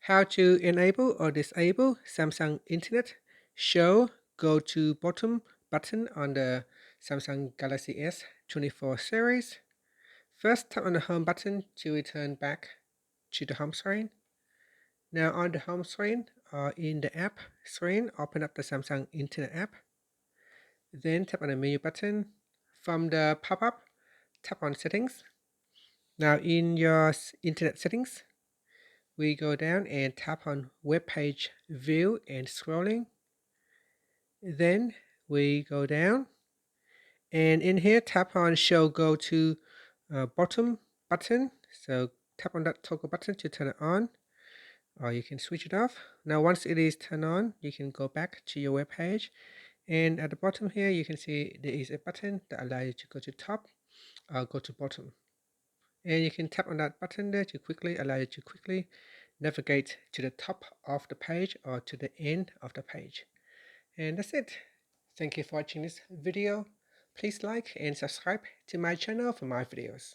How to enable or disable Samsung Internet. Show go to bottom button on the Samsung Galaxy S24 series. First, tap on the home button to return back to the home screen. Now on the home screen or in the app screen, open up the Samsung Internet app. Then tap on the menu button. From the pop-up, tap on settings. Now in your internet settings, we go down and tap on web page view and scrolling. Then we go down and in here tap on show go to bottom button. So tap on that toggle button to turn it on, or you can switch it off. Now once it is turned on, you can go back to your web page, and at the bottom here you can see there is a button that allows you to go to top or go to bottom, and you can tap on that button there to quickly allow you to quickly navigate to the top of the page or to the end of the page. And that's it. Thank you for watching this video. Please like and subscribe to my channel for more videos.